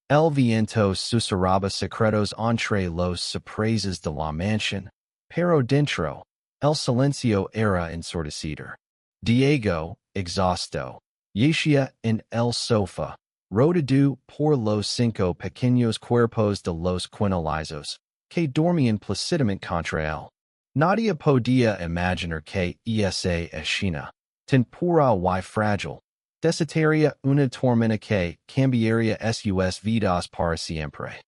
El viento susurraba secretos entre los sorpresas de la mansión, pero dentro, el silencio era ensordecido. Diego, exhausto, yacía en el sofá, rodeado por los 5 pequeños cuerpos de los quintillizos, que dormían plácidamente contra él. Nadie podía imaginar que esa escena, tan pura y frágil, desataría una tormenta que cambiaría sus vidas para siempre.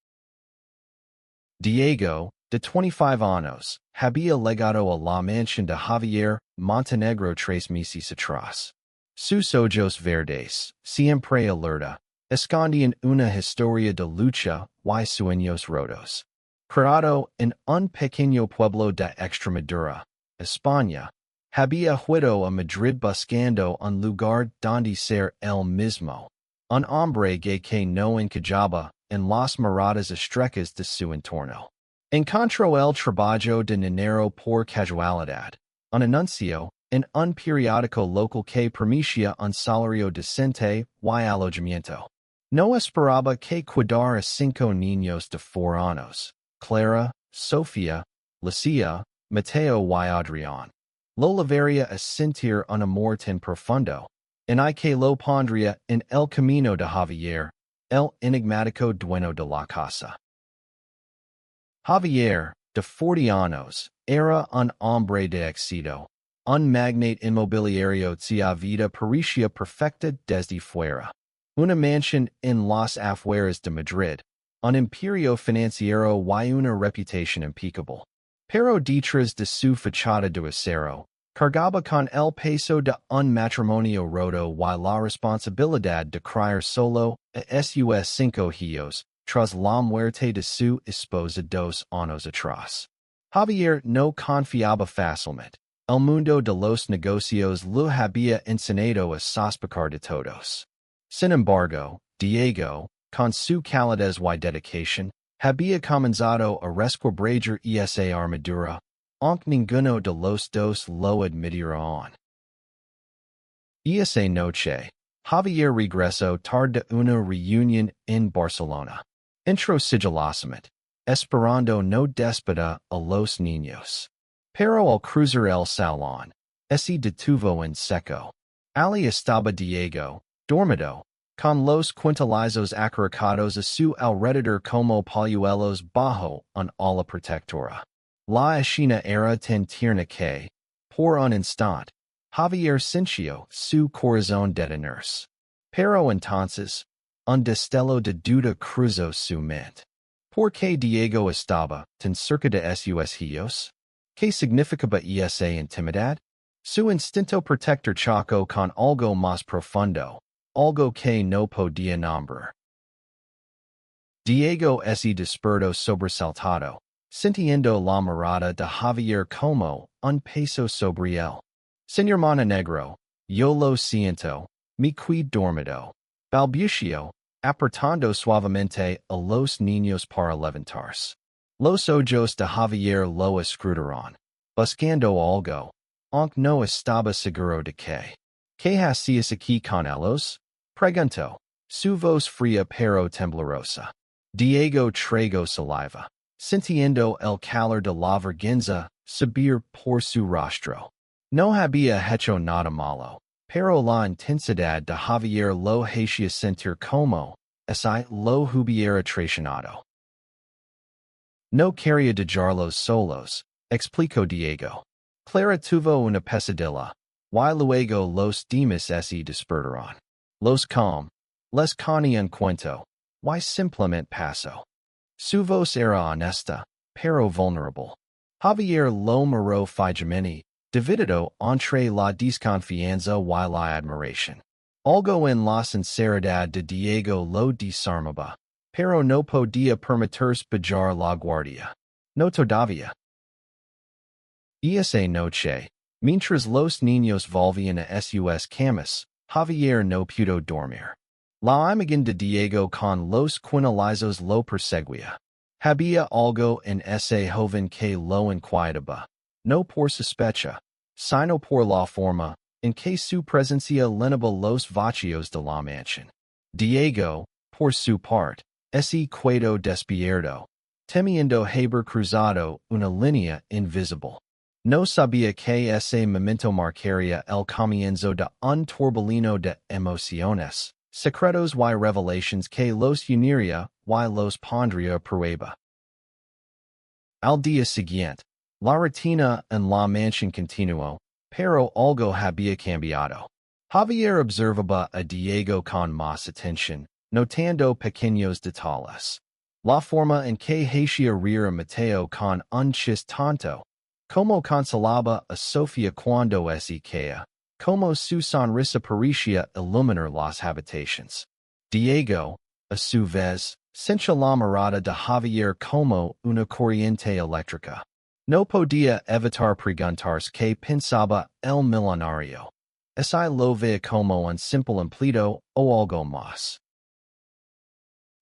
Diego, de 25 años, había llegado a la mansión de Javier Montenegro 3 meses atrás. Sus ojos verdes, siempre alerta, escondían una historia de lucha y sueños rotos. Creado en un pequeño pueblo de Extremadura, España, había huido a Madrid buscando un lugar donde ser él mismo, un hombre gay que no encajaba en las miradas estrechas de su entorno. Encontró el trabajo de niñero por casualidad, un anuncio en un periódico local que permitía un salario decente y alojamiento. No esperaba que cuidara 5 niños de 4 años, Clara, Sofía, Lucia, Mateo y Adrián. Lo llevaría a sentir un amor tan profundo, en que lo pondría en el camino de Javier, el enigmático dueño de la casa. Javier, de 40 años, era un hombre de éxito, un magnate inmobiliario cuya vida parecía perfecta desde fuera. Una mansión en las afueras de Madrid, un imperio financiero y una reputación impeccable. Pero detrás de su fachada de acero, cargaba con el peso de un matrimonio roto y la responsabilidad de criar solo a sus 5 hijos, tras la muerte de su esposa 2 años atrás. Javier no confiaba fácilmente. El mundo de los negocios lo había enseñado a sospechar de todos. Sin embargo, Diego, con su calidez y dedicación, había comenzado a resquebrajar esa armadura, aunque ninguno de los dos lo admitieron. Esa noche, Javier regresó tarde de una reunión en Barcelona. Entró sigilosamente, esperando no despertar a los niños. Pero al cruzar el salón, se detuvo en seco. Allí estaba Diego, dormido, con los quintillizos acariciados a su alrededor como polluelos bajo un ala protectora. La escena era tan tierna que, por un instante, Javier sintió su corazón detenerse. Pero entonces, un destello de duda cruzó su mente. ¿Por qué Diego estaba tan cerca de sus hijos? ¿Qué significaba esa intimidad? Su instinto protector chocó con algo más profundo, algo que no podía nombrar. Diego se despertó sobresaltado, sintiendo la mirada de Javier como un peso sobre él. Señor Montenegro, yo lo siento, me quedé dormido. Balbució, apretando suavemente a los niños para levantarse. Los ojos de Javier lo escrutaron, buscando algo, aunque no estaba seguro de qué. ¿Qué hacías aquí con ellos? Preguntó, su voz fría pero temblorosa. Diego tragó saliva, sintiendo el calor de la vergüenza subir por su rostro. No había hecho nada malo, pero la intensidad de Javier lo hacía sentir como si lo hubiera traicionado. No quería dejarlos solos, explicó Diego. Clara tuvo una pesadilla, y luego los demás se despertaron. Los com, les conté un cuento, y simplemente pasó. Su voz era honesta, pero vulnerable. Javier lo miró fijamente, dividido entre la desconfianza y la admiración. Algo en la sinceridad de Diego lo desarmaba, pero no podía permitirse bajar la guardia. No todavía. Esa noche, mientras los niños volvían a sus camas, Javier no pudo dormir. La imagen de Diego con los quintillizos lo perseguía. Había algo en ese joven que lo inquietaba, no por sospecha, sino por la forma en que su presencia llenaba los vacíos de la mansión. Diego, por su parte, ese cuento despierto, temiendo haber cruzado una línea invisible. No sabía que ese momento marcaría el comienzo de un torbellino de emociones, secretos y revelations que los uniría y los pondría a prueba. Al día siguiente, la rutina en la mansión continuó, pero algo había cambiado. Javier observaba a Diego con más atención, notando pequeños detalles. La forma en que hacía reír a Mateo con un chiste tonto, como consolaba a Sofía cuando se caía, como su sonrisa parecía iluminar las habitaciones. Diego, a su vez, sintió la mirada de Javier como una corriente eléctrica. No podía evitar preguntarse qué pensaba el millonario. Si lo veía como un simple empleado o algo más.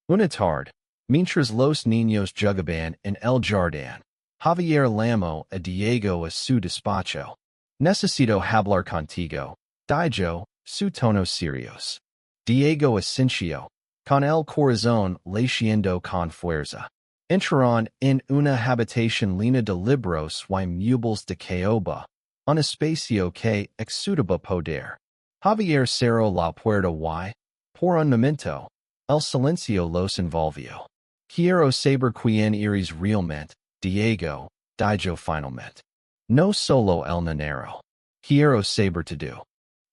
Una tarde, mientras los niños jugaban en el jardín, Javier llamó a Diego a su despacho. Necesito hablar contigo, dijo, su tono serios. Diego asintió, con el corazón latiendo con fuerza. Entraron en una habitación llena de libros y muebles de caoba, un espacio que exudaba poder. Javier cerró la puerta y, por un momento, el silencio los envolvió. Quiero saber quién eres realmente, Diego, dijo finalmente. No solo el niñero. Quiero saber todo.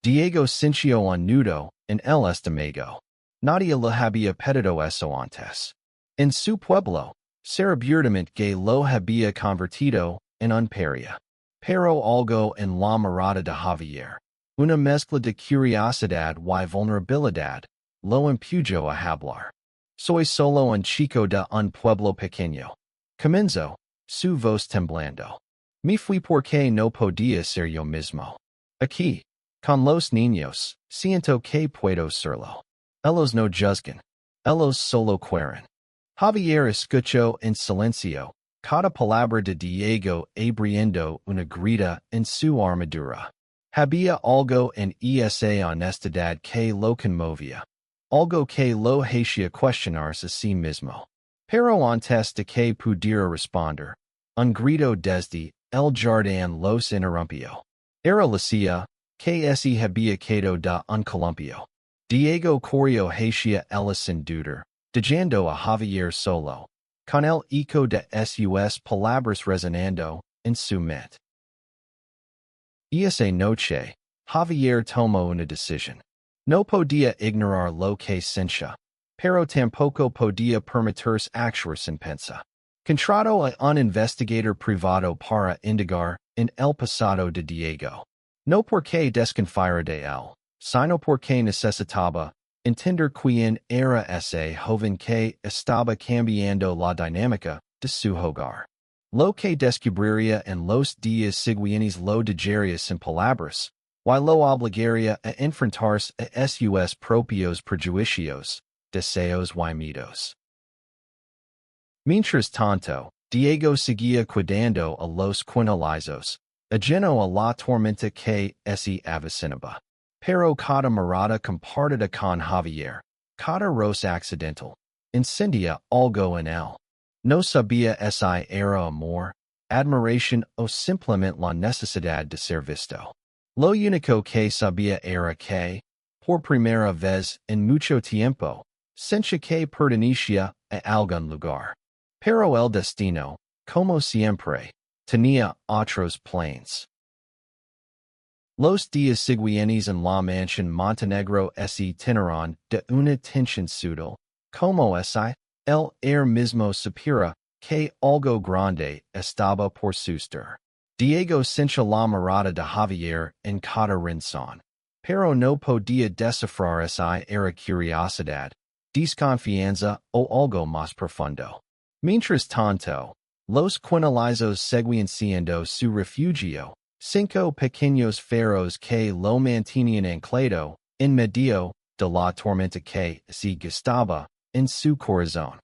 Diego sintió un nudo en el estómago. Nadie le había pedido eso antes. En su pueblo, seguramente que lo había convertido en un paria. Pero algo en la mirada de Javier, una mezcla de curiosidad y vulnerabilidad, lo impulsó a hablar. Soy solo un chico de un pueblo pequeño. Comenzó, su voz temblando. Me fui porque no podía ser yo mismo. Aquí, con los niños, siento que puedo serlo. Ellos no juzgan. Ellos solo quieren. Javier escuchó en silencio, cada palabra de Diego abriendo una grita en su armadura. Había algo en esa honestidad que lo conmovía. Algo que lo hacía cuestionarse a sí mismo. Pero antes de que pudiera responder, un grito desde el jardín los interrumpió. Era Lucia, que se había quedado de un columpio. Diego corrió hacia ella sin dudar, dejando a Javier solo, con el eco de sus palabras resonando en su mente. Esa noche, Javier tomó una decisión. No podía ignorar lo que sentía, pero tampoco podía permitirse actuar sin pensar. Contrató a un investigador privado para indagar en el pasado de Diego. No porque desconfiara de él, sino porque necesitaba entender quién era ese joven que estaba cambiando la dinámica de su hogar. Lo que descubriría en los días siguientes lo digería sin palabras, y lo obligaría a enfrentarse a sus propios prejuicios, deseos y miedos. Mientras tanto, Diego seguía cuidando a los quintillizos, ajeno a la tormenta que se avecinaba. Pero cada mirada compartida con Javier, cada rosa accidental, encendía algo en él. No sabía si era amor, admiración o simplemente la necesidad de ser visto. Lo único que sabía era que, por primera vez en mucho tiempo, sentía que pertenecía a algún lugar. Pero el destino, como siempre, tenía otros planes. Los días siguientes en la mansión Montenegro se tenían de una tensión sutil, como si el mismo supiera que algo grande estaba por suceder. Diego sintió la mirada de Javier en cada rincón, pero no podía descifrar si era curiosidad, desconfianza o algo más profundo. Mientras tanto, los quintillizos seguían siendo su refugio, 5 pequeños faros que lo mantenían anclado en medio de la tormenta que se gestaba en su corazón.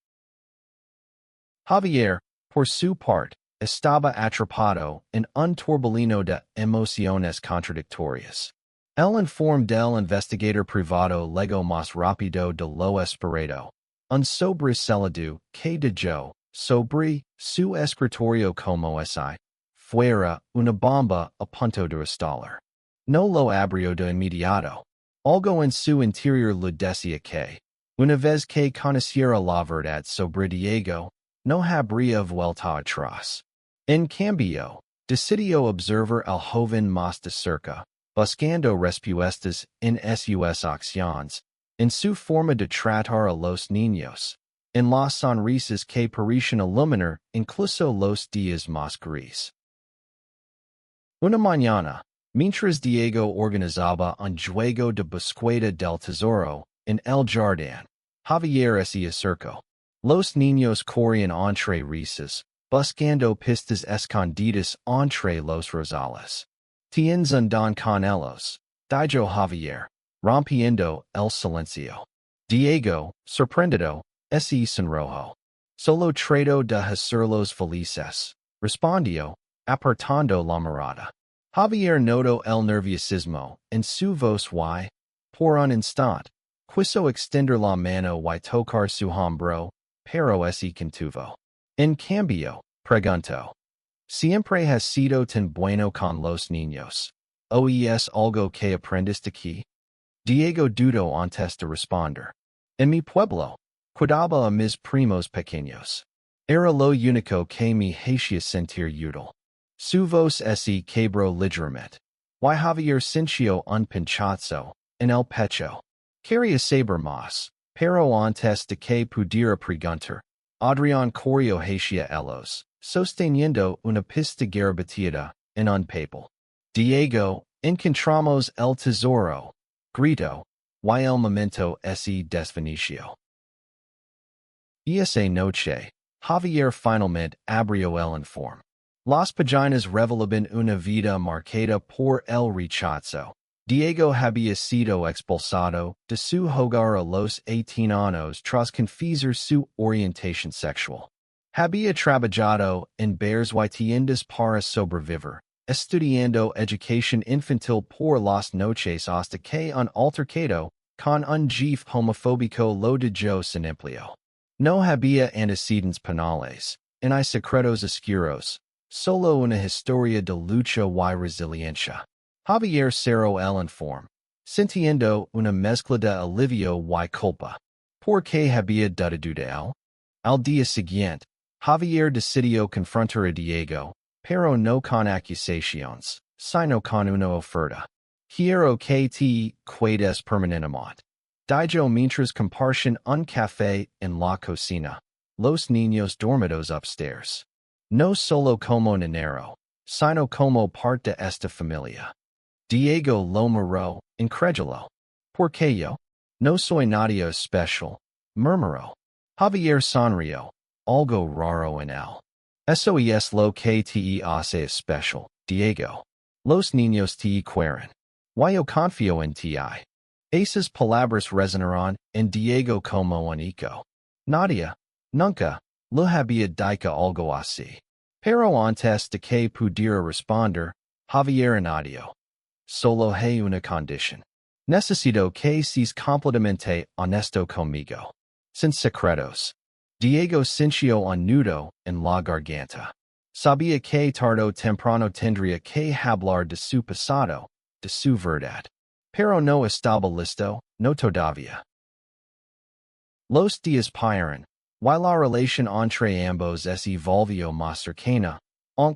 Javier, por su parte, estaba atrapado en un torbellino de emociones contradictorias. El informe del investigador privado llegó más rápido de lo esperado, un sobre celado que de yo, sobre su escritorio como si fuera una bomba a punto de estallar. No lo abrió de inmediato. Algo en su interior le decía que, una vez que conociera la verdad sobre Diego, no habría vuelta atrás. En cambio, decidió observar al joven más de cerca, buscando respuestas en sus acciones, en su forma de tratar a los niños, en las sonrisas que parecían iluminar incluso los días más grises. Una mañana, mientras Diego organizaba un juego de búsqueda del tesoro en el jardín, Javier se acercó. Los niños corrían entre risas, buscando pistas escondidas entre los rosales. Tienes un don con ellos, dijo Javier, rompiendo el silencio. Diego, sorprendido, se sonrojó. Solo trato de hacerlos felices, respondió, apartando la mirada. Javier notó el nerviosismo en su voz y, por un instante, quiso extender la mano y tocar su hombro, pero se contuvo. En cambio, preguntó, ¿siempre has sido tan bueno con los niños? ¿O es algo que aprendes de aquí? Diego dudó antes de responder. En mi pueblo, cuidaba a mis primos pequeños. Era lo único que me hacía sentir útil. Su voz se quebró ligeramente. Y Javier sintió un pinchazo en el pecho. Quería saber más, pero antes de que pudiera preguntar, Adrián corrió hacia ellos, sosteniendo una pista garbatida en un papel. Diego, encontramos el tesoro, gritó, y el momento se desvaneció. Esa noche, Javier finalmente abrió el informe. Las páginas revelaban una vida marcada por el rechazo. Diego había sido expulsado de su hogar a los 18 años tras confesar su orientación sexual. Había trabajado en bares y tiendas para sobrevivir, estudiando educación infantil por las noches hasta que un altercado con un jefe homofóbico lo dejó sin empleo. No había antecedentes penales, ni hay secretos oscuros, solo una historia de lucha y resiliencia. Javier cerró el informe, sintiendo una mezcla de alivio y culpa. ¿Por qué había dudado de él? Al día siguiente, Javier decidió confrontar a Diego, pero no con acusaciones, sino con una oferta. Quiero que te quedes permanentemente. Dijo mientras compartían un café en la cocina. Los niños dormidos upstairs. No solo como niñero, sino como parte de esta familia. Diego lo miró, incrédulo. ¿Por qué yo? No soy nadie especial, murmuró. Javier sonrió, algo raro en él. Eso es lo que te hace especial, Diego. Los niños te quieren. Yo confío en ti. Esas palabras resonaron en Diego como un eco. Nadia, nunca, lo había dicho algo así. Pero antes de que pudiera responder, Javier añadió. Solo hay una condición. Necesito que seas completamente honesto conmigo. Sin secretos. Diego sintió un nudo en la garganta. Sabía que tarde o temprano tendría que hablar de su pasado, de su verdad. Pero no estaba listo, no todavía. Los días pasaron, y la relación entre ambos se volvió más cercana,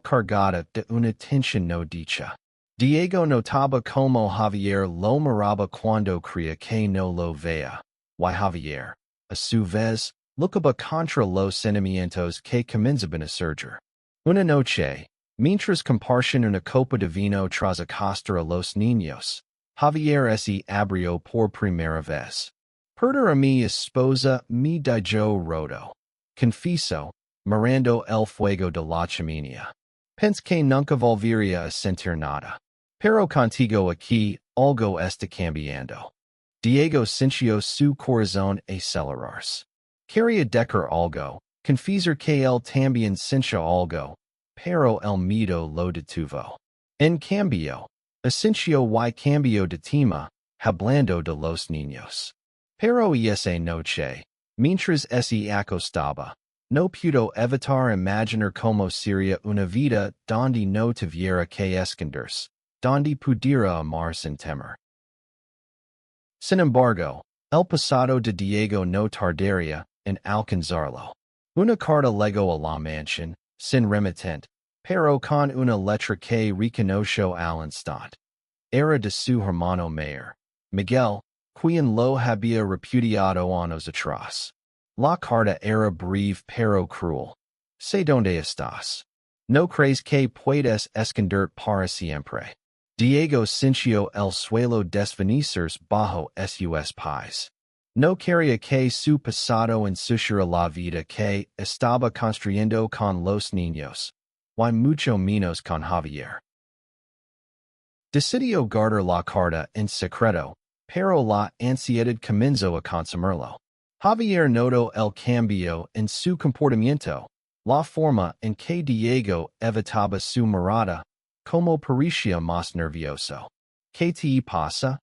cargada de una tensión no dicha. Diego notaba como Javier lo miraba cuando creía que no lo veía, y Javier, a su vez, luchaba contra los sentimientos que comenzaban a surgir. Una noche, mientras compartían una copa de vino tras acostar a los niños, Javier se abrió por primera vez. Perder a mi esposa me dijo roto. Confieso, mirando el fuego de la chimenea. Pensé que nunca volvería a sentir nada. Pero contigo aquí, algo está cambiando. Diego sintió su corazón acelerarse. Quería decir algo, confesar que él también sentía algo, pero el miedo lo detuvo. En cambio, sintió y cambio de tema, hablando de los niños. Pero esa noche, mientras se acostaba. No pudo evitar imaginar como sería una vida donde no tuviera que esconderse, donde pudiera amar sin temer. Sin embargo, el pasado de Diego no tardaría en alcanzarlo. Una carta legó a la mansión, sin remitente, pero con una letra que reconoció al instante. Era de su hermano mayor, Miguel, quien lo había repudiado años atrás. La carta era breve pero cruel. Sé dónde estás. No crees que puedes esconderte para siempre. Diego sintió el suelo desvanecerse bajo sus pies. No quería que su pasado ensuciara la vida que estaba construyendo con los niños, y mucho menos con Javier. Decidió guardar la carta en secreto, pero la ansiedad comenzó a consumirlo. Javier notó el cambio en su comportamiento, la forma en que Diego evitaba su mirada, como parecía más nervioso. ¿Qué te pasa?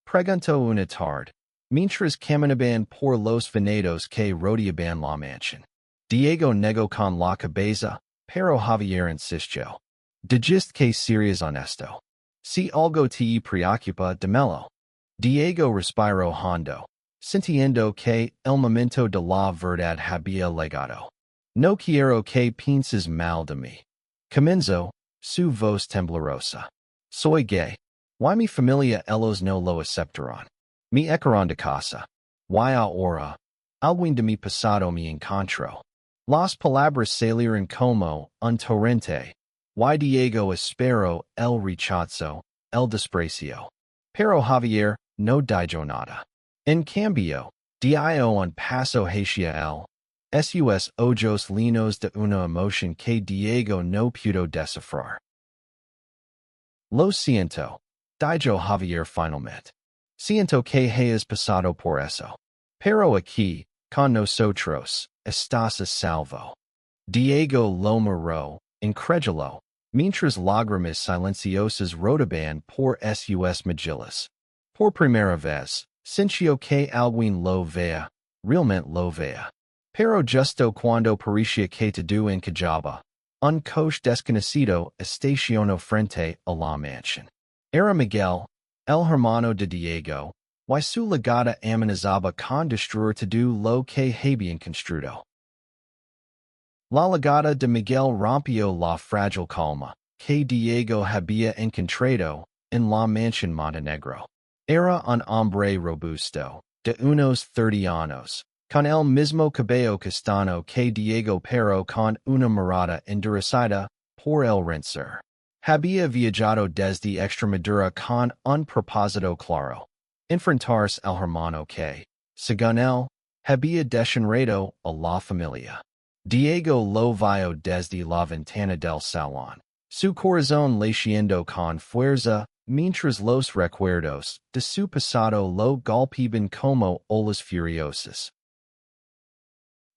Preguntó una tarde, mientras caminaban por los venados que rodeaban la mansión. Diego negó con la cabeza, pero Javier insistió. Dijiste que serías honesto. Si algo te preocupa, dímelo. Diego respiró hondo, sintiendo que el momento de la verdad había llegado. No quiero que pienses mal de mí. Comenzó, su voz temblorosa. Soy gay. Y mi familia ellos no lo aceptarán. Me echaron de casa. Y ahora, alguien de mi pasado me encontró. Las palabras salieron como un torrente. Y Diego esperó el rechazo, el desprecio. Pero Javier no dijo nada. En cambio, dio un paso hacia él. Sus ojos llenos de una emoción que Diego no pudo descifrar. Lo siento, dijo Javier finalmente. Siento que hayas pasado por eso. Pero aquí, con nosotros, estás a salvo. Diego lo miró, incrédulo, mientras lágrimas silenciosas rodaban por sus mejillas. Por primera vez, sintió que alguien lo veía, realmente lo veía. Pero justo cuando parecía que todo encajaba, un coche desconocido estacionó frente a la mansión. Era Miguel, el hermano de Diego, y su llegada amenazaba con destruir todo lo que habían construido. La llegada de Miguel rompió la frágil calma que Diego había encontrado en la mansión Montenegro. Era un hombre robusto, de unos 30 años, con el mismo cabello castaño que Diego pero con una mirada endurecida por el renser. Había viajado desde Extremadura con un propósito claro, enfrentarse al hermano que, según él, había degenerado a la familia. Diego lo vio desde la ventana del salón, su corazón latiendo con fuerza, mientras los recuerdos de su pasado lo golpeaban como olas furiosas.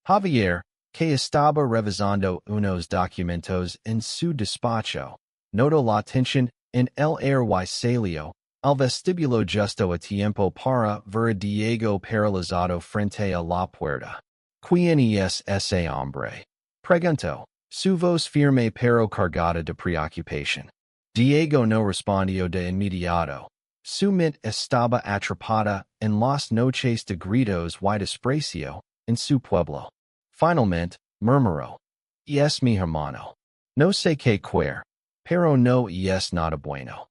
Javier, que estaba revisando unos documentos en su despacho, notó la tensión en el aire y salió al vestíbulo justo a tiempo para ver a Diego paralizado frente a la puerta. ¿Quién es ese hombre? Preguntó, su voz firme pero cargada de preocupación. Diego no respondió de inmediato. Su mente estaba atrapada en las noches de gritos y desprecio en su pueblo. Finalmente, murmuró. Es mi hermano. No sé qué querer, pero no es nada bueno.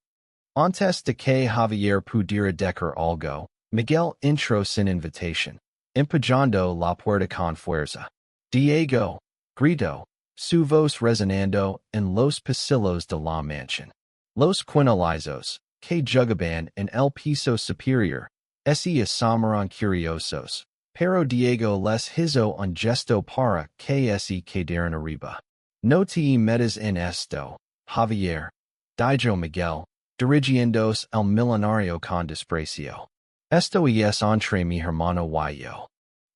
Antes de que Javier pudiera decir algo, Miguel entró sin invitación, empujando la puerta con fuerza. Diego, gritó, su voz resonando en los pasillos de la mansión. Los quintillizos, que jugaban en el piso superior, se asomaron curiosos, pero Diego les hizo un gesto para que se quedaran arriba. No te metas en esto, Javier, dijo Miguel, dirigiéndose al millonario con desprecio. Esto es entre mi hermano y yo.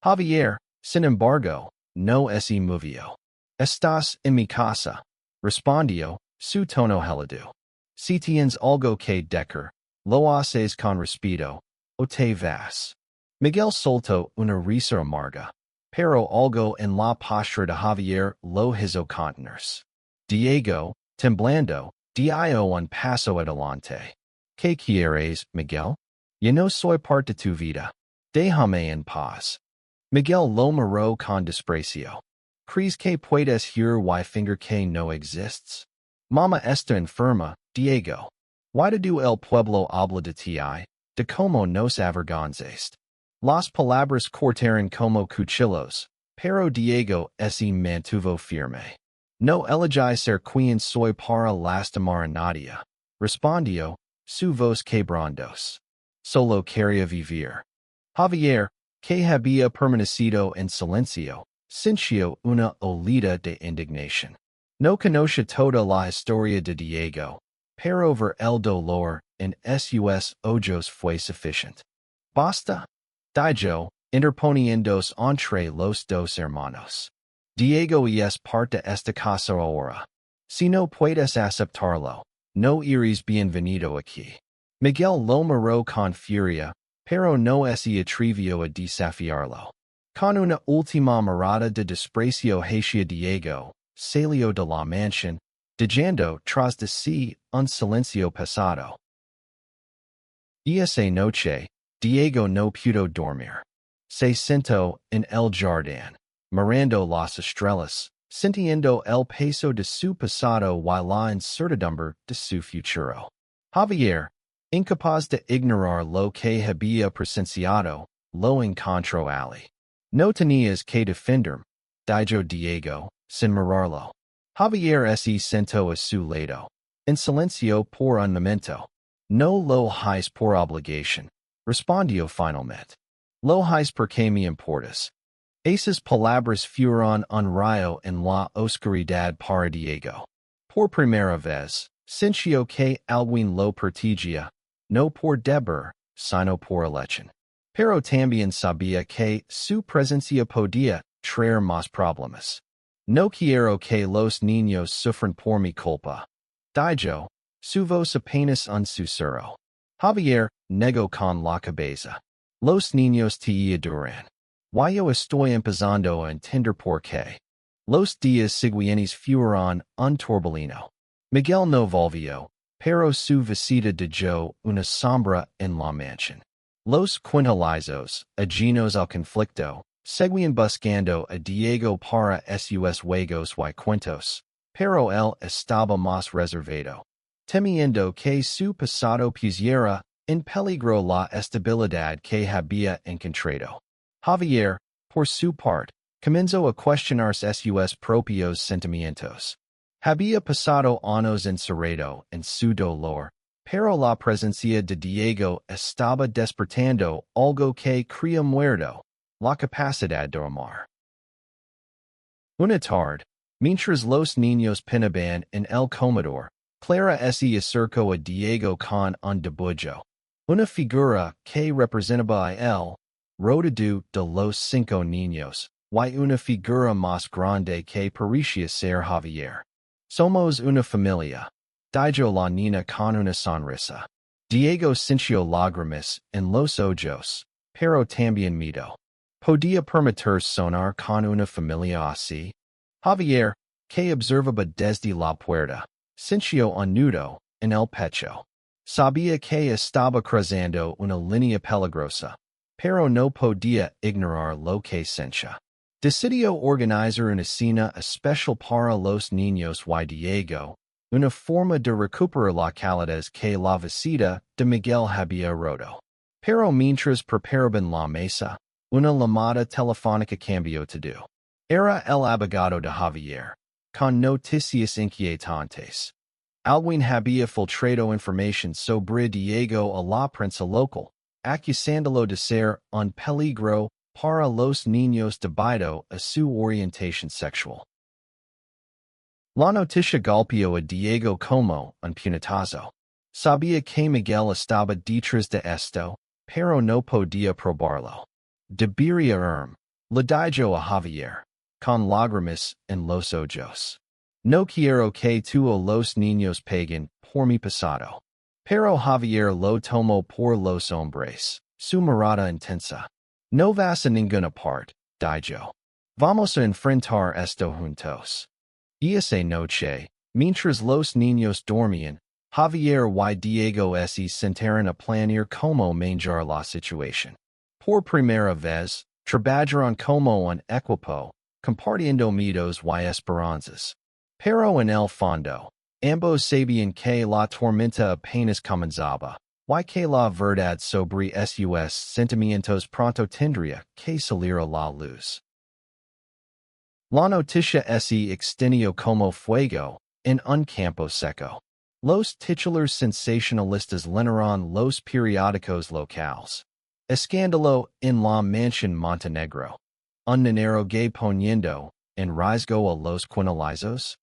Javier, sin embargo, no se movió. Estás en mi casa, respondió, su tono gélido. Si tienes algo que decir, lo haces con respeto, o te vas. Miguel soltó una risa amarga. pero algo en la postura de Javier lo hizo contenerse. Diego, temblando, dio un paso adelante. ¿Qué quieres, Miguel? Yo no soy parte de tu vida. Déjame en paz. Miguel lo miró con desprecio. ¿Crees que puedes hear y finger que no exists? Mama está enferma, Diego. Why do el pueblo habla de ti, de como nos avergonzaste? Las palabras cortaron como cuchillos, pero Diego se mantuvo firme. No elegí ser quien soy para lastimar a nadie, respondió, su voz quebrantos. Solo quería vivir. Javier, que había permanecido en silencio, sintió una olida de indignación. No conocía toda la historia de Diego, pero ver el dolor en sus ojos fue suficiente. Basta, dijo, interponiéndose entre los dos hermanos. Diego es parte de esta casa ahora. Si no puedes aceptarlo, no eres bienvenido aquí. Miguel lo miró con furia, pero no se atrevió a desafiarlo. Con una última mirada de desprecio hacia Diego, salió de la mansión, dejando tras de sí un silencio pesado. Esa noche, Diego no pudo dormir. Se sentó en el jardín, mirando las estrellas, sintiendo el peso de su pasado y la incertidumbre de su futuro. Javier, incapaz de ignorar lo que había presenciado, lo encontró allí. No tenías que defenderme, dijo Diego, sin mirarlo. Javier se sentó a su lado, en silencio por un momento. No lo hice por obligación, respondió finalmente. Lo hice porque me importas. Esas palabras fueron un rayo en la oscuridad para Diego. Por primera vez, sintió que alguien lo perseguía, no por deber, sino por elección. Pero también sabía que su presencia podía traer más problemas. No quiero que los niños sufran por mi culpa, dijo, su voz apenas un susurro. Javier negó con la cabeza. Los niños te adoran. Yo estoy empezando a entender por qué. Los días siguientes fueron un torbellino. Miguel no volvió, pero su visita dejó una sombra en la mansión. Los quintillizos, ajenos al conflicto, seguían buscando a Diego para sus juegos y cuentos, pero él estaba más reservado, temiendo que su pasado pusiera en peligro la estabilidad que había encontrado. Javier, por su parte, comenzó a cuestionarse sus propios sentimientos. Había pasado años encerrado en su dolor, pero la presencia de Diego estaba despertando algo que creía muerto, la capacidad de amar. Una tarde, mientras los niños penaban en el comedor, Clara se acercó a Diego con un dibujo, una figura que representaba a él, rodeado de los 5 niños, y una figura más grande que parecía ser Javier. Somos una familia, dijo la niña con una sonrisa. Diego sintió lágrimas en los ojos, pero también miedo. ¿Podía permitir sonar con una familia así? Javier, que observaba desde la puerta, sintió un nudo en el pecho. Sabía que estaba cruzando una línea peligrosa, pero no podía ignorar lo que sentía. Decidió organizar una cena especial para los niños y Diego, una forma de recuperar la calidad que la visita de Miguel había roto. Pero mientras preparaban la mesa, una llamada telefónica cambió todo. Era el abogado de Javier, con noticias inquietantes. Alguien había filtrado información sobre Diego a la prensa local, acusándolo de ser un peligro para los niños debido a su orientación sexual. La noticia golpeó a Diego como un puñetazo. Sabía que Miguel estaba detrás de esto, pero no podía probarlo. Debería le dijo a Javier, con lágrimas en los ojos. No quiero que tú o los niños paguen por mi pasado. Pero Javier lo tomó por los hombres, su mirada intensa. No vas a ninguna parte, Dijo. Vamos a enfrentar esto juntos. Esa noche, mientras los niños dormían, Javier y Diego se sentaron a planear cómo manejar la situación. Por primera vez, trabajaron como un equipo, compartiendo miedos y esperanzas. Pero en el fondo, ambos sabían que la tormenta apenas comenzaba, y que la verdad sobre sus sentimientos pronto tendría que salir a la luz. La noticia se extendió como fuego en un campo seco. Los titulares sensacionalistas llenaron los periódicos locales. Escándalo en la mansión Montenegro. Un niñero gay poniendo en riesgo a los quintillizos.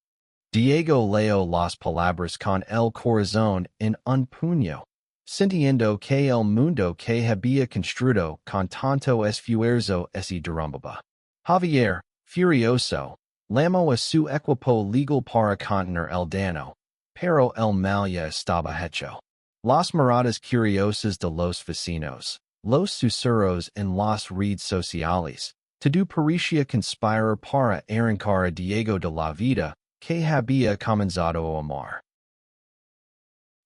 Diego leyó las palabras con el corazón en un puño, sintiendo que el mundo que había construido con tanto esfuerzo se derrumbaba. Javier, furioso, llamó a su equipo legal para contener el daño, pero el mal ya estaba hecho. Las miradas curiosas de los vecinos, los susurros en las redes sociales, todo parecía conspirar para arrancar a Diego de la vida que había comenzado a amar.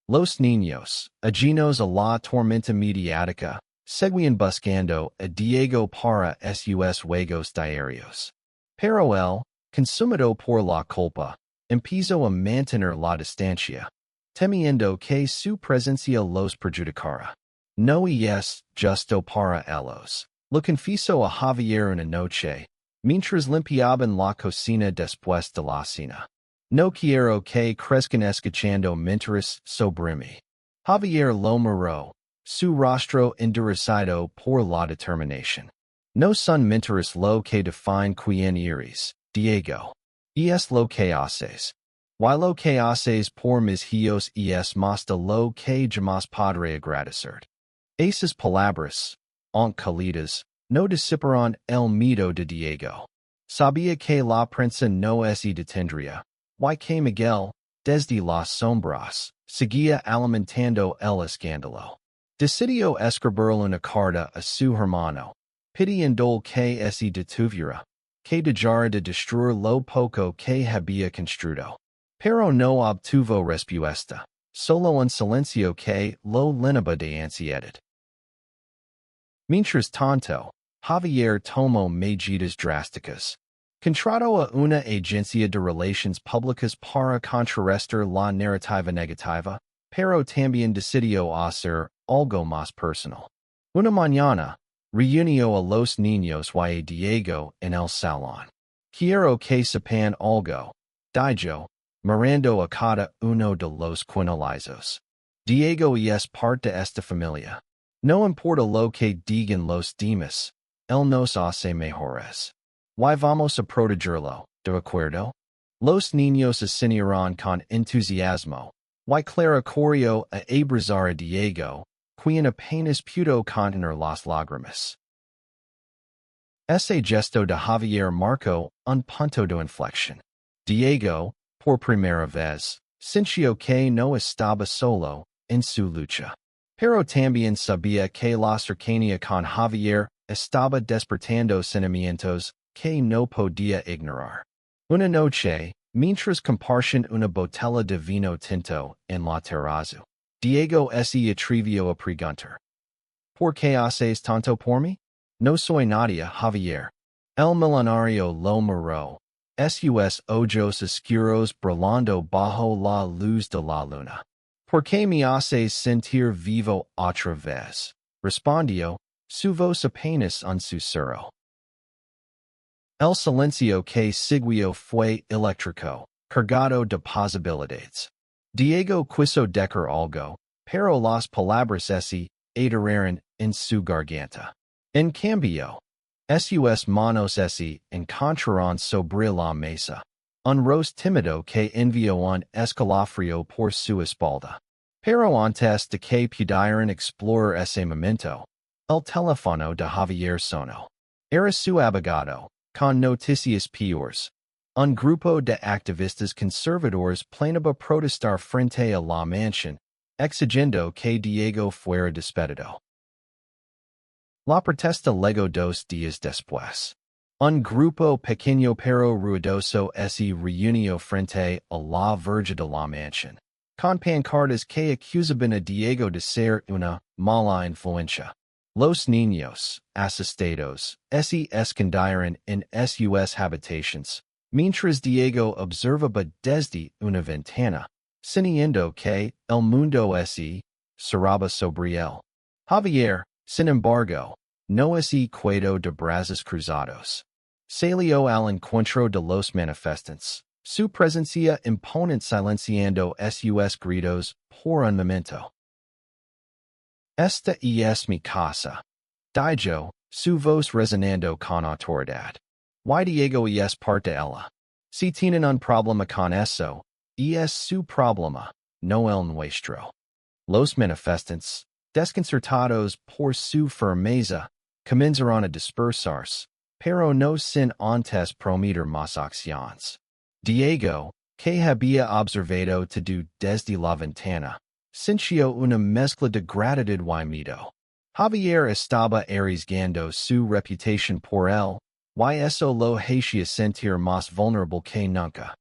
Los niños, ajenos a la tormenta mediática, seguían buscando a Diego para sus juegos diarios. Pero él, consumido por la culpa, empezó a mantener la distancia, temiendo que su presencia los perjudicara. No es justo para ellos. Lo confesó a Javier una noche, mientras limpiaban la cocina después de la cena. No quiero que crezcan escuchando mentiras sobre mí. Javier lo miró, su rostro endurecida por la determinación. No son mentiras lo que define quién eres, Diego. Es lo que haces. Y lo que haces por mis hijos es más de lo que jamás podré agradecer. Esas palabras, aunque cálidas, no disiparon el miedo de Diego. Sabía que la prensa no se detendría, y que Miguel, desde las sombras, seguía alimentando el escándalo. Decidió escribir una carta a su hermano, pidiendo que se detuviera, que dejara de destruir lo poco que había construido. Pero no obtuvo respuesta, solo un silencio que lo llenaba de ansiedad. Mientras tanto, Javier tomó medidas drásticas. Contrató a una agencia de relaciones públicas para contrarrestar la narrativa negativa, pero también decidió hacer algo más personal. Una mañana, reunió a los niños y a Diego en el salón. Quiero que sepan algo, dijo, mirando a cada uno de los quintillizos. Diego es parte de esta familia. No importa lo que digan los demás, él nos hace mejores. Y vamos a protegerlo, ¿de acuerdo? Los niños asintieron con entusiasmo, y Clara corrió a abrazar a Diego, quien apenas pudo contener las lágrimas. Ese gesto de Javier marcó un punto de inflexión. Diego, por primera vez, sintió que no estaba solo en su lucha. Pero también sabía que la cercanía con Javier estaba despertando sentimientos que no podía ignorar. Una noche, mientras compartían una botella de vino tinto en la terraza, Diego se atrevió a preguntar: ¿Por qué haces tanto por mí? No soy nadie, Javier. El millonario lo miró, sus ojos oscuros brillando bajo la luz de la luna. ¿Por qué me haces sentir vivo otra vez? Respondió, su voz apenas un susurro. El silencio que siguió fue eléctrico, cargado de posibilidades. Diego quiso decir algo, pero las palabras se atiraron en su garganta. En cambio, sus manos se encontraron sobre la mesa. Un rostro tímido que envió un escalofrío por su espalda. Pero antes de que pudieran explorar ese momento, el teléfono de Javier sonó. Era su abogado, con noticias peores. Un grupo de activistas conservadores planeaba protestar frente a la mansión, exigiendo que Diego fuera despedido. La protesta llegó 2 días después. Un grupo pequeño pero ruidoso se reunió frente a la verja de la mansión, con pancartas que acusaban a Diego de ser una mala influencia. Los niños, asustados, se escondieron en sus habitaciones, mientras Diego observaba desde una ventana, sintiendo que el mundo se cerraba sobre él. Javier, sin embargo, no se quedó de brazos cruzados. Salió al encuentro de los manifestantes. Su presencia imponente silenciando sus gritos por un momento. Esta es mi casa. Dijo, su voz resonando con autoridad. Y Diego es parte de ella. Si tienen un problema con eso, es su problema, no el nuestro. Los manifestantes, desconcertados por su firmeza, comenzaron a dispersarse, pero no sin antes prometer más acciones. Diego, que había observado todo desde la ventana, sintió una mezcla de gratitud y miedo. Javier estaba arriesgando su reputación por él, y eso lo hacía sentir más vulnerable que nunca.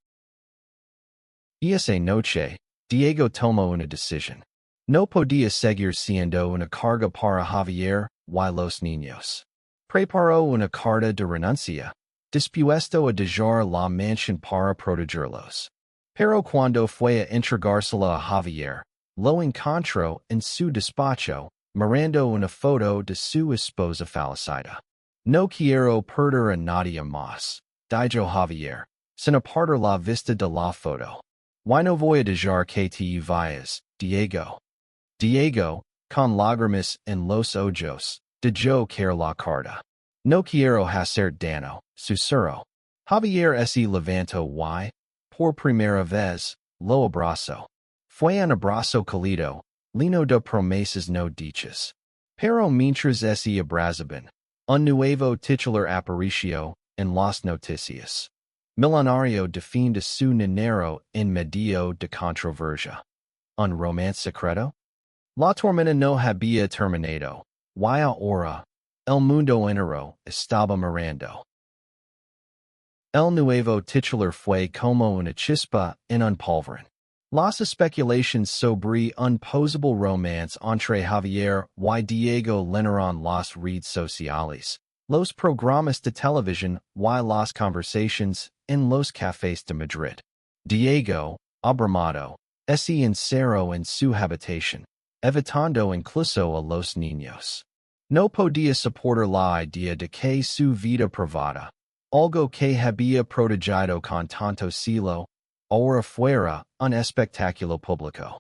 Esa noche, Diego tomó una decisión. No podía seguir siendo una carga para Javier y los niños. Preparó una carta de renuncia, dispuesto a dejar la mansión para protegerlos. Pero cuando fue a entregársela a Javier, lo encontró en su despacho, mirando una foto de su esposa fallecida. No quiero perder a nadie más, dijo Javier, sin apartar la vista de la foto. Y no voy a dejar que te vayas, Diego. Diego, con lágrimas en los ojos, dejó caer la carta. No quiero hacer daño, susurró. Javier se levantó y, por primera vez, lo abrazó. Fue un abrazo cálido, lleno de promesas no dichas. Pero mientras se abrazaban, un nuevo titular apareció en las noticias. Millonario defiende su niñero en medio de controversia. ¿Un romance secreto? La tormenta no había terminado, y ahora, el mundo entero estaba mirando. El nuevo titular fue como una chispa en un polvorón. Las especulaciones sobre un posible romance entre Javier y Diego llenaron las redes sociales, los programas de televisión y las conversaciones en los cafés de Madrid. Diego, abrumado, se encerró en su habitación, evitando incluso a los niños. No podía soportar la idea de que su vida privada, algo que había protegido con tanto celo, ahora fuera un espectáculo público.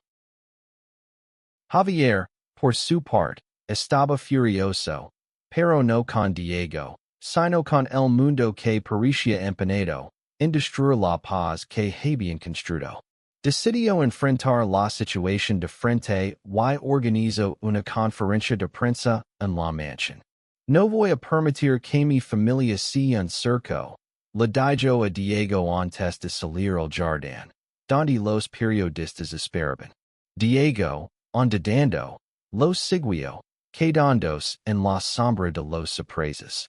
Javier, por su parte, estaba furioso, pero no con Diego, sino con el mundo que parecía empeñado en destruir la paz que habían construido. Decidió enfrentar la situación de frente y organizó una conferencia de prensa en la mansión. No voy a permitir que mi familia sea un circo, le dijo a Diego antes de salir al jardín, donde los periodistas esperaban. Diego, ondedando, los siguió, quedándose en la sombra de los sorpresas.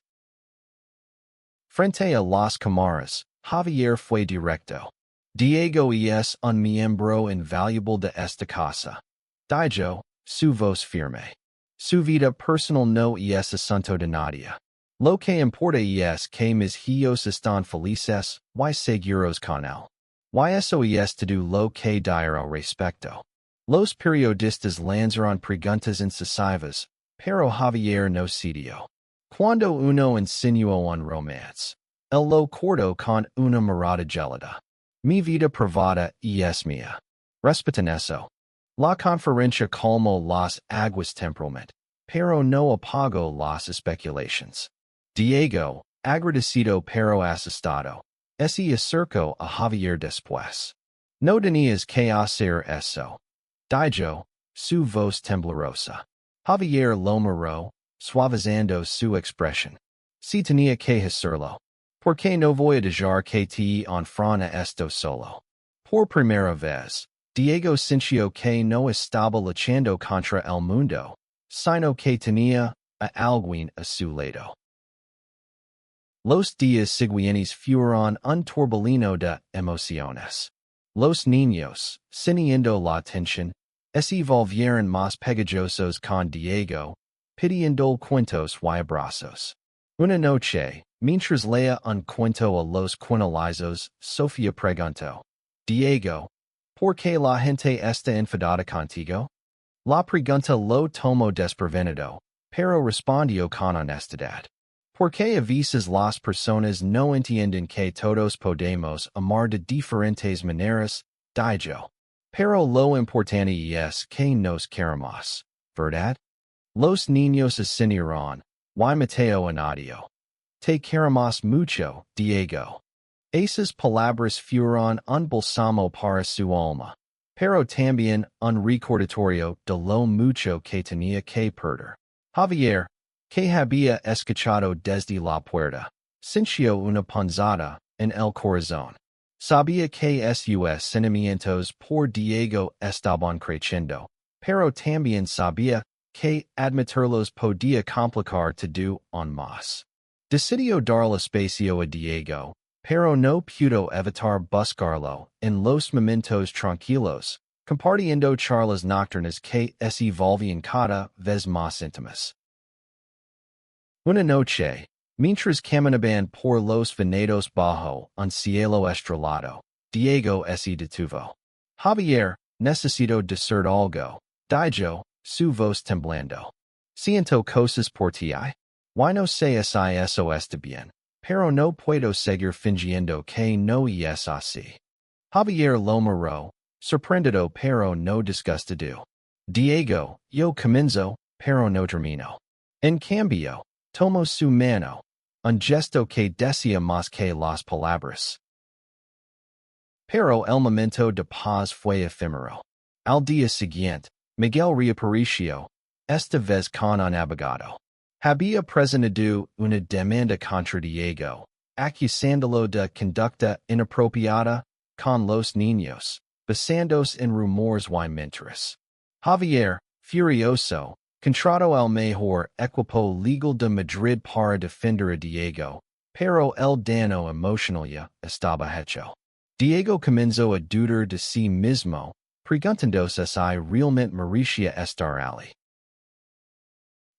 Frente a las cámaras, Javier fue directo. Diego es un miembro invaluable de esta casa. Dijo, su voz firme. Su vida personal no es asunto de nadie. Lo que importa es que mis hijos están felices y seguros con él. Y eso es todo lo que diré al respecto. Los periodistas lanzaron preguntas incisivas, pero Javier no cedió. Cuando uno insinuó un romance, él lo cortó con una mirada gelada. Mi vida privada es mía. Respetan eso. La conferencia calmó las aguas temporalmente, pero no apagó las especulaciones. Diego, agradecido pero asustado, se acercó a Javier después. No tenías que hacer eso, dijo, su voz temblorosa. Javier lo miró, suavizando su expresión. Si tenía que hacerlo, ¿por qué no voy a dejar que te enfrente esto solo? Por primera vez, Diego sintió que no estaba luchando contra el mundo, sino que tenía a alguien a su lado. Los días siguientes fueron un torbellino de emociones. Los niños, sintiendo la tensión, se volvieron más pegajosos con Diego, pidiendo cuentos y abrazos. Una noche, mientras leía un cuento a los quintillizos, Sofía preguntó, Diego, ¿por qué la gente está enfadada contigo? La pregunta lo tomó desprevenido, pero respondió con honestidad. ¿Por qué a veces las personas no entienden que todos podemos amar de diferentes maneras? Dijo. Pero lo importante es que nos queremos, ¿verdad? Los niños asintieron, y Mateo añadió. Te queremos mucho, Diego. Esas palabras fueron un bálsamo para su alma, pero también un recordatorio de lo mucho que tenía que perder. Javier, que había escuchado desde la puerta, sintió una punzada en el corazón. Sabía que sus sentimientos por Diego estaban creciendo, pero también sabía que admitirlos podía complicar todo aún más. Decidió darle espacio a Diego, pero no pudo evitar buscarlo en los momentos tranquilos, compartiendo charlas nocturnas que se volvían cada vez más íntimas. Una noche, mientras caminaban por los venados bajo un cielo estrellado, Diego se detuvo. Javier, necesito decir algo, dijo, su voz temblando. Siento cosas por ti. Y no sé si eso está bien, pero no puedo seguir fingiendo que no es así. Javier lo miró, sorprendido pero no disgustado. Diego, yo comienzo, pero no termino. En cambio, tomó su mano, un gesto que decía más que las palabras. Pero el momento de paz fue efímero. Al día siguiente, Miguel reapareció, esta vez con un abogado. Había presentado una demanda contra Diego, acusándolo de conducta inapropiada con los niños, basándose en rumores y mentiras. Javier, furioso, contrató al mejor equipo legal de Madrid para defender a Diego, pero el daño emocional ya estaba hecho. Diego comenzó a dudar de sí mismo, preguntándose si realmente merecía estar allí.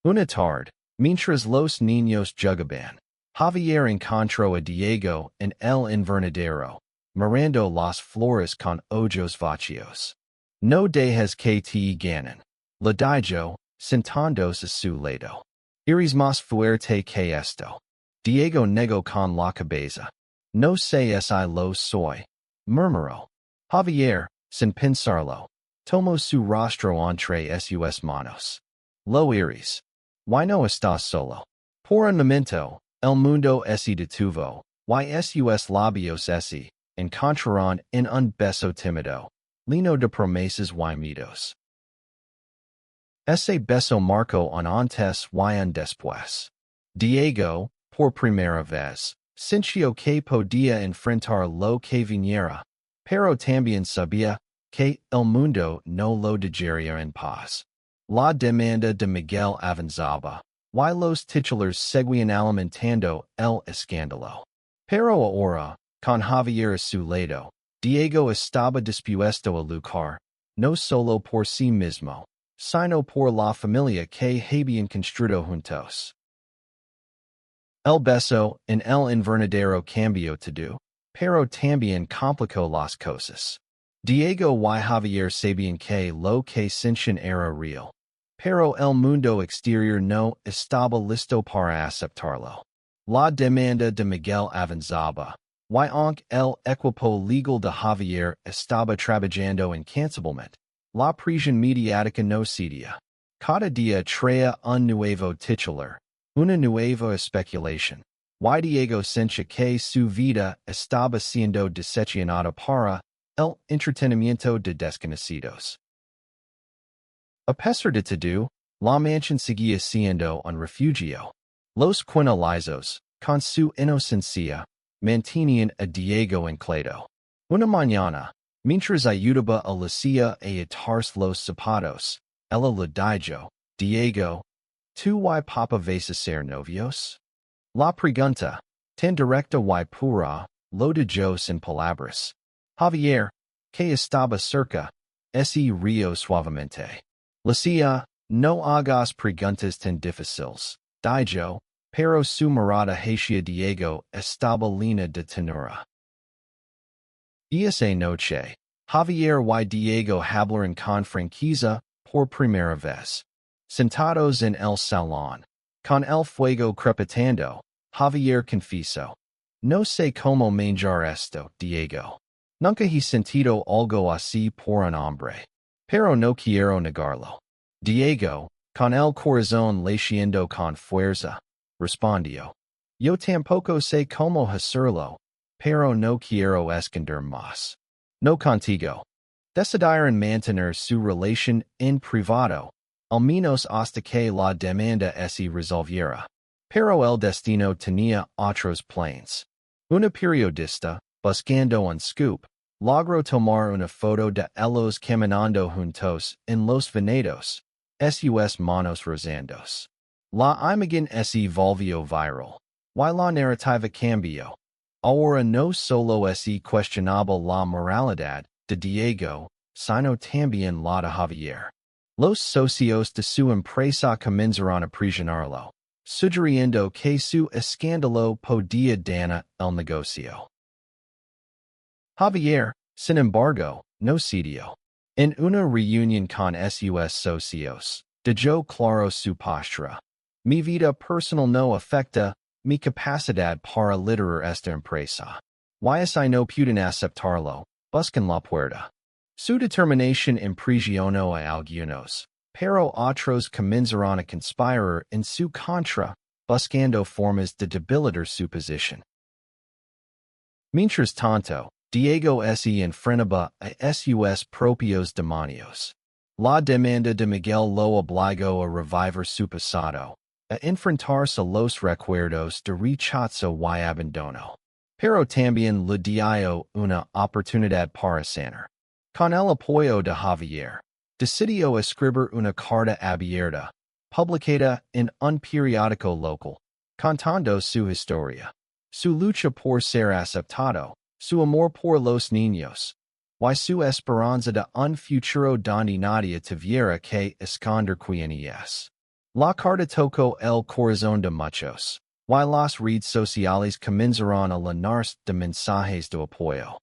Una tarde, mientras los niños jugaban, Javier encontró a Diego en el invernadero, mirando las flores con ojos vacíos. No dejes que te ganen, le dijo, sentándose a su lado. Eres más fuerte que esto. Diego negó con la cabeza. No sé si lo soy, murmuró. Javier, sin pensarlo, tomó su rostro entre sus manos. Lo eres. ¿Why no estás solo? Por un momento, el mundo se detuvo, y sus labios se encontraron en un beso tímido, lleno de promesas y miedos. Ese beso marcó un antes y un después. Diego, por primera vez, sintió que podía enfrentar lo que viniera, pero también sabía que el mundo no lo dejaría en paz. La demanda de Miguel avanzaba, y los titulares seguían alimentando el escándalo. Pero ahora, con Javier a su lado, Diego estaba dispuesto a luchar, no solo por sí mismo, sino por la familia que habían construido juntos. El beso en el invernadero cambió todo, pero también complicó las cosas. Diego y Javier sabían que lo que sentían era real, pero el mundo exterior no estaba listo para aceptarlo. La demanda de Miguel avanzaba, y aunque el equipo legal de Javier estaba trabajando incansablemente, la presión mediática no cedía. Cada día traía un nuevo titular, una nueva especulación, y Diego sentía que su vida estaba siendo diseccionada para el entretenimiento de desconocidos. A pesar de todo, la mansión seguía siendo un refugio. Los quintillizos, con su inocencia, mantenían a Diego anclado. Una mañana, mientras ayudaba a Lucia a atarse los zapatos, ella le dijo, Diego, ¿tú y papá vais a ser novios? La pregunta, tan directa y pura, lo de Dios en palabras. Javier, que estaba cerca, ese río suavemente. Lucia, no hagas preguntas tan difíciles. Dijo, pero su mirada hacia Diego estaba llena de ternura. Esa noche, Javier y Diego hablaron con franqueza por primera vez. Sentados en el salón, con el fuego crepitando, Javier confesó. No sé cómo manjar esto, Diego. Nunca he sentido algo así por un hombre. Pero no quiero negarlo. Diego, con el corazón latiendo con fuerza, respondió. Yo tampoco sé cómo hacerlo, pero no quiero esconder más. No contigo. Decidieron mantener su relación en privado, al menos hasta que la demanda se resolviera. Pero el destino tenía otros planes. Una periodista, buscando un scoop, logró tomar una foto de ellos caminando juntos en los venados, sus manos rozandos. La imagen se volvió viral. Y la narrativa cambió. Ahora no solo es cuestionable la moralidad de Diego, sino también la de Javier. Los socios de su empresa comenzaron a presionarlo, sugiriendo que su escándalo podía dañar el negocio. Javier, sin embargo, no cedió. En una reunión con sus socios, dejó claro su postura. Mi vida personal no afecta mi capacidad para liderar esta empresa. Y no pueden aceptarlo, buscan la puerta. Su determinación impresionó a algunos, pero otros comenzaron a conspirar en su contra, buscando formas de debilitar su posición. Mientras tanto, Diego se enfrentaba a sus propios demonios. La demanda de Miguel lo obligó a revivir su pasado, a enfrentarse a los recuerdos de rechazo y abandono. Pero también le dio una oportunidad para sanar. Con el apoyo de Javier, decidió escribir una carta abierta, publicada en un periódico local, contando su historia, su lucha por ser aceptado, su amor por los niños, y su esperanza de un futuro donde nadie tuviera que esconder quién es. La carta tocó el corazón de muchos, y las redes sociales comenzaron a llenarse de mensajes de apoyo.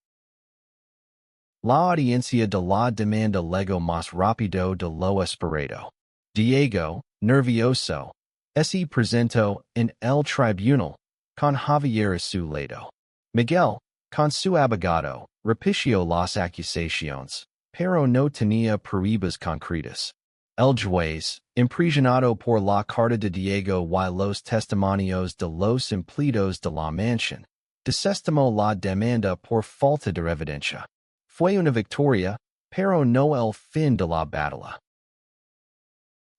La audiencia de la demanda llegó más rápido de lo esperado. Diego, nervioso, se presentó en el tribunal, con Javier a su lado. Miguel, con su abogado, repitió las acusaciones, pero no tenía pruebas concretas. El juez, impresionado por la carta de Diego y los testimonios de los empleados de la mansión, desestimó la demanda por falta de evidencia. Fue una victoria, pero no el fin de la batalla.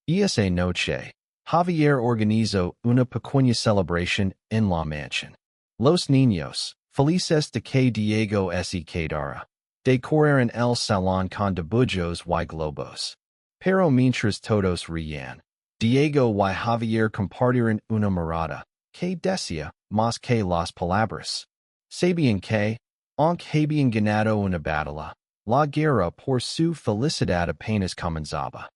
Esa noche, Javier organizó una pequeña celebración en la mansión. Los niños, felices de que Diego se quedara, decoraron el salón con dibujos y globos. Pero mientras todos reían, Diego y Javier compartieron una mirada que decía más que las palabras. Sabían que, aunque habían ganado una batalla, la guerra por su felicidad apenas comenzaba.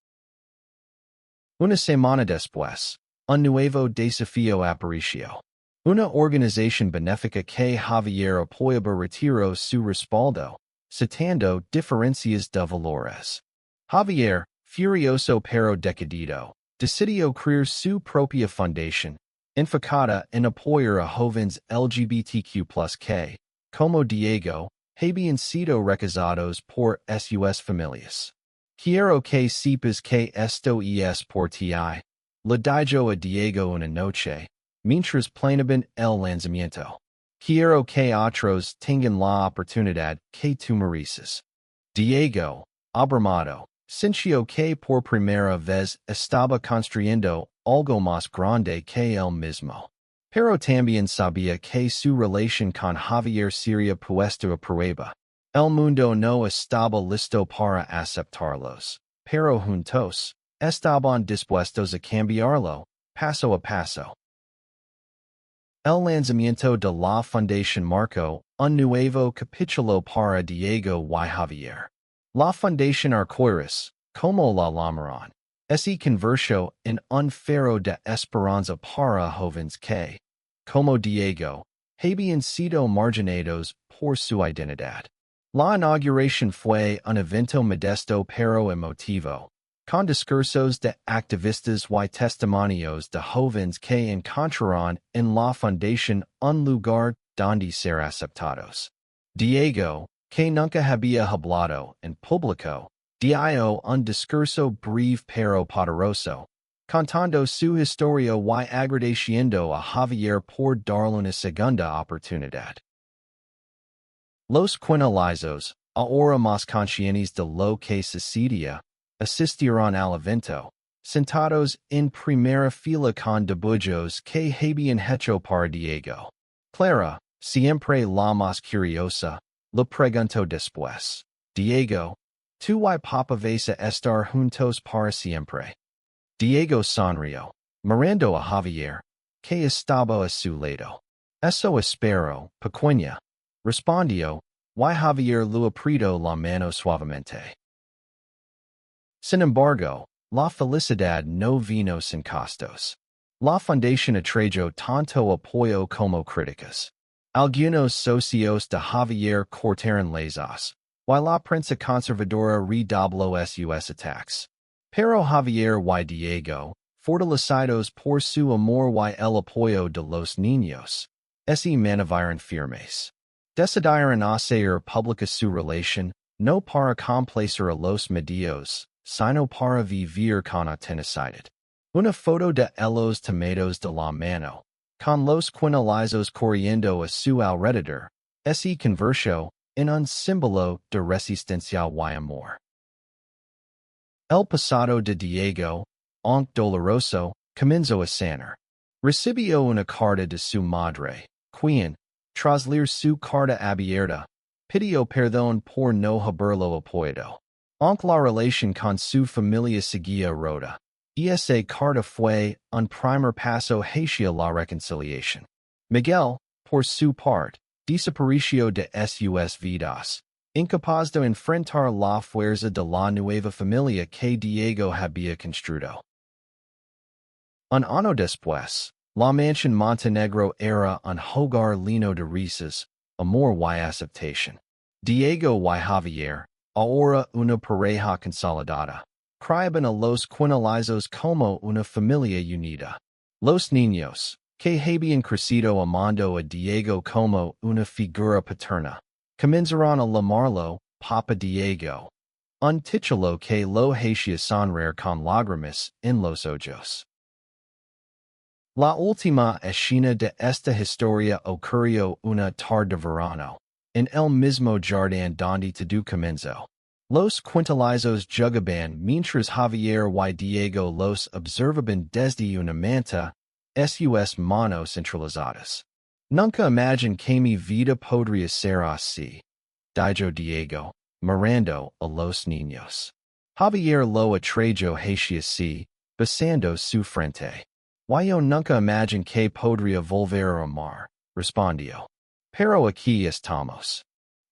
Una semana después, un nuevo desafío apareció. Una organización benéfica que Javier apoyaba retiró su respaldo, citando diferencias de valores. Javier, furioso pero decidido, decidió crear su propia fundación, enfocada en apoyar a jóvenes LGBTQ+ que, como Diego, habían sido rechazados por sus familias. Quiero que sepas que esto es por ti. Le dijo a Diego una noche, mientras planeaban el lanzamiento. Quiero que otros tengan la oportunidad que tú mereces. Diego, abrumado, sintió que por primera vez estaba construyendo algo más grande que él mismo. Pero también sabía que su relación con Javier sería puesta a prueba. El mundo no estaba listo para aceptarlos, pero juntos, estaban dispuestos a cambiarlo, paso a paso. El lanzamiento de la fundación marcó un nuevo capítulo para Diego y Javier. La fundación Arcoiris, como la llamaron, se convirtió en un faro de esperanza para jóvenes que, como Diego, habían sido marginados por su identidad. La inauguración fue un evento modesto pero emotivo, con discursos de activistas y testimonios de jóvenes que encontraron en la fundación un lugar donde ser aceptados. Diego, que nunca había hablado en público, dio un discurso breve pero poderoso, contando su historia y agradeciendo a Javier por darle una segunda oportunidad. Los quintillizos, ahora más conscientes de lo que sucedía, asistieron al evento, sentados en primera fila con dibujos que habían hecho para Diego. Clara, siempre la más curiosa, le preguntó después. Diego, ¿tú y papá vas a estar juntos para siempre? Diego sonrió, mirando a Javier, que estaba a su lado. Eso espero, pequeña, respondió, y Javier le apretó la mano suavemente. Sin embargo, la felicidad no vino sin costos. La fundación atrayó tanto apoyo como críticas. Algunos socios de Javier cortaron lazos, y la prensa conservadora redobló sus ataques. Pero Javier y Diego, fortalecidos por su amor y el apoyo de los niños, se manuvieron firmes. Decidieron hacer pública su relación, no para complacer a los medios, sino para vivir con autenticidad. Una foto de los tomatoes de la mano, con los quintillizos corriendo a su alrededor, se convirtió en un símbolo de resistencia y amor. El pasado de Diego, aunque doloroso, comenzó a sanar. Recibió una carta de su madre, quien, tras leer su carta abierta, pidió perdón por no haberlo apoyado. Aunque la relación con su familia seguía rota, esa carta fue un primer paso hacia la reconciliación. Miguel, por su parte, desapareció de sus vidas, incapaz de enfrentar la fuerza de la nueva familia que Diego había construido. Un año después, la mansión Montenegro era un hogar lleno de risas, amor y aceptación. Diego y Javier, ahora una pareja consolidada, criaban a los quintillizos como una familia unida. Los niños, que habían crecido amando a Diego como una figura paterna, comenzaron a llamarlo Papa Diego, un título que lo hacía sonreír con lágrimas en los ojos. La última escena de esta historia ocurrió una tarde de verano, en el mismo jardín donde todo comenzó. Los quintillizos jugaban mientras Javier y Diego los observaban desde una manta, sus manos centralizadas. Nunca imaginé que mi vida podría ser así, dijo Diego, mirando a los niños. Javier lo atrayó hacia sí, besando su frente. Yo nunca imaginé que podría volver a amar, respondió. Pero aquí estamos.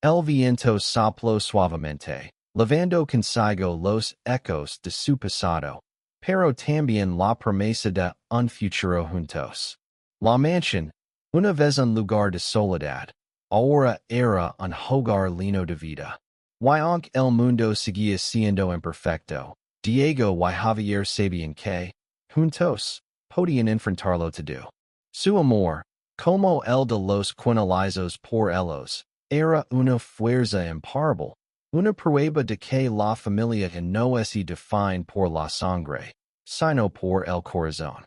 El viento sopló suavemente, levando consigo los ecos de su pasado, pero también la promesa de un futuro juntos. La mansión, una vez un lugar de soledad, ahora era un hogar lleno de vida. Y aunque el mundo seguía siendo imperfecto, Diego y Javier sabían que, juntos, podían enfrentarlo todo. Su amor, como el de los quintillizos por ellos, era una fuerza imparable, una prueba de que la familia no es definida por la sangre, sino por el corazón.